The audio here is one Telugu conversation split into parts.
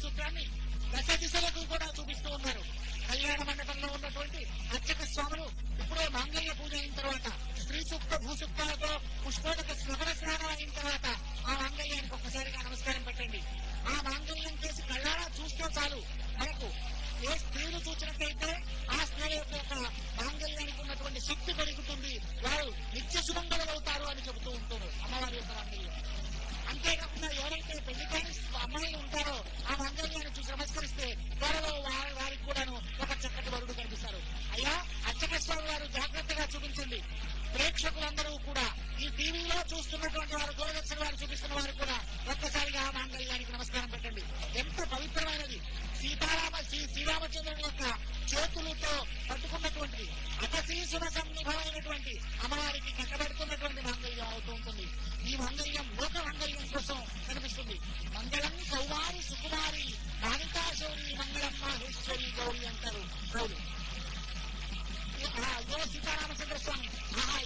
సూత్రాన్ని దశ దిశలకు కూడా చూపిస్తూ ఉన్నారు. కళ్యాణ మండపంలో ఉన్నటువంటి అర్చక స్వాములు ఇప్పుడే మాంగళ్య పూజ అయిన తర్వాత స్త్రీ సూక్త భూసూక్తాలతో పుష్పోదక స్మరణ స్నానం అయిన తర్వాత ఆ మాంగళ్యానికి ఒక్కసారిగా నమస్కారం పెట్టండి. ఆ మాంగళ్యం చేసి కళ్ళారా చూస్తే చాలు మనకు ఏ స్త్రీలు చూసినట్టయితే ఆ స్త్రీల యొక్క మాంగళ్యానికి ఉన్నటువంటి శక్తి పెరుగుతుంది, వారు నిత్య సుమంగళులవుతారు అని చెబుతూ ఉంటారు అమ్మవారి యొక్క మాంగళ్యం. అంతేకాకుండా ఎవరైతే పెళ్లి కాని అమ్మాయిలు ఉంటారో ఆ మాంగళ్యాన్ని చూసి నమస్కరిస్తే త్వరలో వారికి కూడాను ఒక చక్కటి వరుడు కనిపిస్తారు. అయ్యా అర్చక స్వామి వారు జాగ్రత్తగా చూపించండి. ప్రేక్షకులందరూ కూడా ఈ టీవీలో చూస్తున్నటువంటి వారు, దూరదర్శన్ వారు చూపిస్తున్న వారు కూడా ఒక్కసారిగా ఆ మాంగళ్యానికి నమస్కారం పెట్టండి. ఎంత పవిత్రమైనది! శ్రీరామచంద్రుని యొక్క చేతులతో పట్టుకున్నటువంటిది అపశీసున సన్నిభమైనటువంటి అమ్మవారికి కట్టబెడుతున్నటువంటి మాంగళ్యం అవుతూ ఉంటుంది. ఈ మాంగళ్యం లోక మాంగళ్యం కోసం కనిపిస్తుంది. మంగళం సౌవారి సుకుమారి మానితాశౌరి మంగళం మాహేశ్వరి గౌరి అంటారు గౌరి. సీతారామచంద్ర స్వామి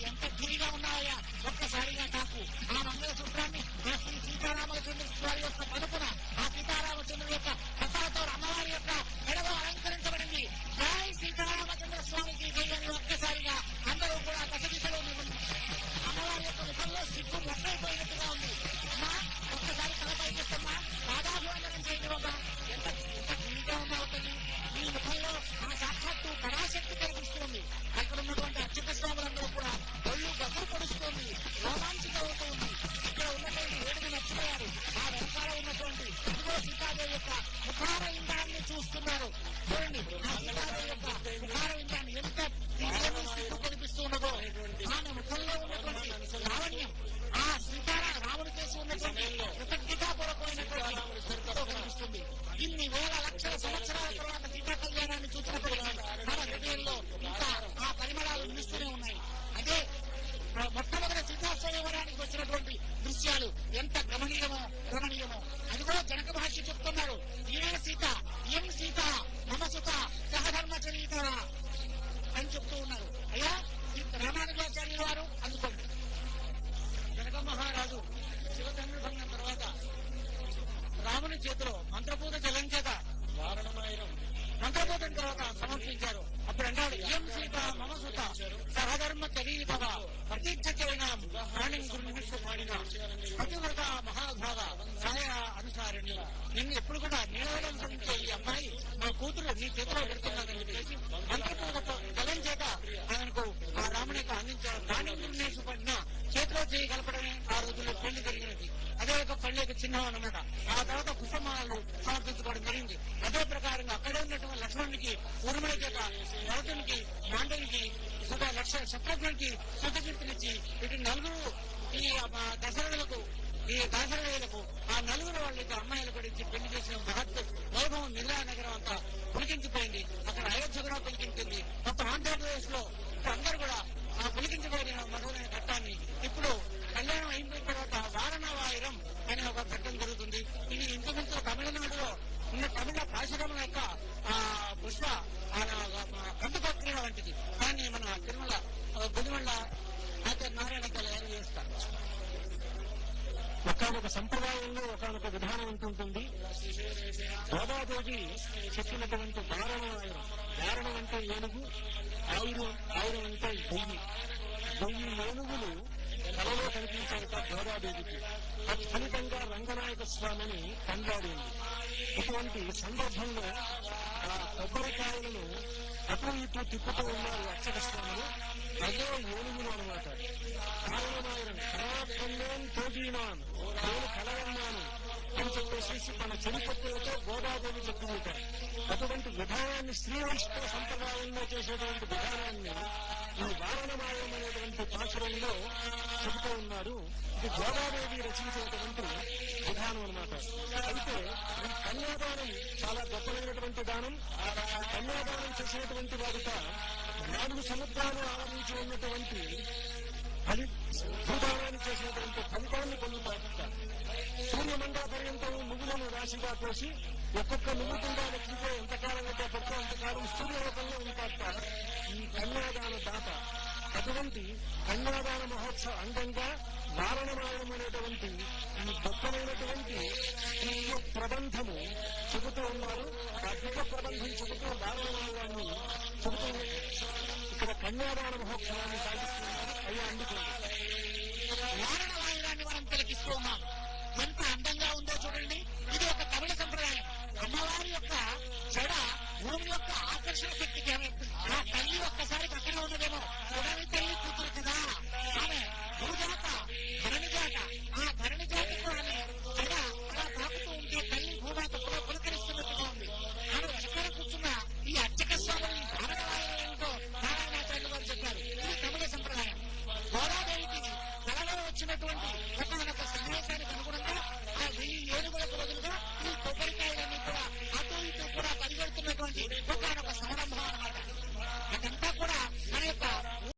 ఎంత గిరిగా ఉన్నాయా, ఒక్కసారిగా నాకు ఆ మంగళ సూత్రాన్ని ఆ శ్రీ సీతారామచంద్ర స్వామి యొక్క పలుపున ఆ సీతారామచంద్రుడి యొక్క కథలతో అమ్మవారి యొక్క మెడలో అలంకరించబడింది. జై సీతారామచంద్ర స్వామికి జయని ఒక్కసారిగా అందరూ కూడా దశ దిశలో అమ్మవారి యొక్క ముఖంలో సిగ్గు మొక్కైపోయినట్టుగా ఉంది. అమ్మా ఒక్కసారి తలపైకిస్తమ్మా, పాదాభివందనం చేయండి బాబా. ఎంత గిరిగా ఉన్నావు తల్లి, ఈ ముఖంలో ఆ సాక్షాత్తు పరాశక్తి కనిపిస్తుంది. అక్కడ ఉన్నటువంటి అర్చక స్వాములందరూ కూడా ఒళ్ళు గబ్బు పడుస్తుంది, రోమాంచితమవుతూ ఉంది. ఇక్కడ ఉన్నటువంటి ఏడుగురు నచ్చిపోయారు. ఆ వెనకాల ఉన్నటువంటి ఇదిగో సీతాదేవి యొక్క ముఖార ఇంద్రాన్ని చూస్తున్నారు. చూడండి ఆ సీతాదేవి యొక్క ముఖార ఇంద్రాన్ని ఎంత కనిపిస్తూ ఉన్నదో, ఆమె ముఖంలో ఉన్నటువంటి లావణ్యం ఆ రాముడి చేసి ఉన్నటువంటి కృతజ్ఞతాపూర్వకమైనటువంటి కనిపిస్తుంది. ఇన్ని వేల లక్షల సంవత్సరాల తర్వాత సీతా కళ్యాణాన్ని చూసినప్పుడు మన హృదయంలో ఇంకా ఆ పరిమళాలు నిలుస్తూనే ఉన్నాయి. అదే మొట్టమొదటి సీతాస్వయంవరానికి వచ్చినటువంటి దృశ్యాలు ఎంత రమణీయమో. అదిగో జనక మహర్షి చెప్తున్నారు, ఈయన సీత ఇయం సీత మమ సుత సహధర్మచరీత అని చెప్తూ ఉన్నారు. అయ్యా రామానుజాచార్యుల వారు అందుకోండి. జనక మహారాజు శివధనుభంగం తర్వాత రాముని చేతిలో మంత్రపూత జలం చేత మంత్రపూతం తర్వాత సమర్పించారు. అప్పుడు అంటాడు, ఇయం సీత మమ సుత సహధర్మ చరీతవ ప్రతీక్షైన ప్రాణి గురుమాడిన పతివ్రత మహాభావ సాయ అనుసారిణి. నిన్ను ఎప్పుడు కూడా నీడవడం సంబంధించే ఈ అమ్మాయి మా కూతురు నీ చేతిలో పెడుతున్నానని చెప్పేసి మంత్రపూత జలం చేత ఆయనకు ఆ రామునికి అందించారు. ప్రాణి గురునేసి పడిన చేతిలో చేయగలపడమే ఆ రోజుల్లో పెళ్లి జరిగినది. అదే ఒక పెళ్లికి చిహ్నం అన్నమాట. ఆ తర్వాత పుష్పమాలను సమర్పించుకోవడం జరిగింది. అదే ప్రకారంగా అక్కడే ఉన్నటువంటి లక్ష్మణునికి ఊర్మిళ చేత భరతునికి మాండవికి శత్రుఘ్నునికి శుద్ధకీర్తినిచ్చి వీటి నలుగురు ఈ దశరథులకు ఆ నలుగురు వాళ్ళకి అమ్మాయిలు కూడా ఇచ్చి పెళ్లి చేసిన మహత్ వైభవం మిథిలా నగరం అంతా పులికించిపోయింది. అక్కడ అయోధ్య కూడా పులికించింది. మొత్తం ఆంధ్రప్రదేశ్ లో అందరూ కూడా ఆ పులికించబడిన మధురైన ఘట్టాన్ని ఇప్పుడు కళ్యాణం అయిపోయిన తర్వాత వారణవాయిరం అనే ఒక ఘట్టం జరుగుతుంది. ఇది ఇంతకుముందు తమిళనాడులో ఉన్న తమిళ పాశురముల యొక్క పుష్ప కందు ప్రక్రియ వంటిది. దాన్ని మన తిరుమల గుడివల్ల నారాయణ తయారు చేస్తారు. ఒకనొక సంప్రదాయంలో ఒకనొక విధానం ఉంటుంటుంది. గోదాదేవి చెప్పినటువంటి వారణం అంటే ఏనుగు, ఆయురం అంటే 1000 ఏనుగులు కలలో కనిపించాక గోదాదేవికి ఫలితంగా రంగనాయక స్వామిని కండాడింది. ఇటువంటి సందర్భంలో ఆ కొబ్బరికాయలను అటు ఇటు తిప్పుతూ ఉన్నారు అర్చక స్వాములు. అదే ఏనుగులు అనమాట. కారణమాయరం కరాకల్లేం తోజీనాన్, నేను కలవన్నాను అని చెప్పేసి తన చెలిపత్తులతో గోదాదేవి చెప్పుకుంటారు. అటువంటి విధానాన్ని శ్రీ వైష్ణవ సంప్రదాయంలో చేసేటువంటి విధానాన్ని ఈ వారణమాయం అనేటువంటి పాశురంలో చెబుతూ ఉన్నారు. ఇది గోదాదేవి రచించినటువంటి విధానం అనమాట. అయితే ఈ కన్యాదానం చాలా గొప్పమైనటువంటి దానం. కన్యాదానం చేసినటువంటి వారిట 4 సముద్రాలు ఆవరించి ఉన్నటువంటి భూదానాన్ని చేసినటువంటి ఫలితాన్ని పొందుతారట. సూర్యమండా పర్యంతం నువ్వులను రాశిగా పోసి ఒక్కొక్క నువ్వు కింద లెక్కితే ఎంతకాలం అయితే పడుతూ అంతకాలం సూర్యలోకంలో ఉంటారట ఈ కన్యాదాన దాత. అటువంటి కన్యాదాన మహోత్సవ అంగంగా వారణమాయం అనేటువంటి ఈ గొప్పమైనటువంటి ప్రబంధము చెబుతూ ఉన్నారు. ఆ దివ్య ప్రబంధం చెబుతూ వారణాయాన్ని చెబుతూ ఇక్కడ కన్యాదాన మహోత్సవాన్ని సాగిస్తున్నారు. అయ్యా అందుకోండి. వారణ వాయురాన్ని మనం తిలకిస్తూ ఉన్నాం. ఎంత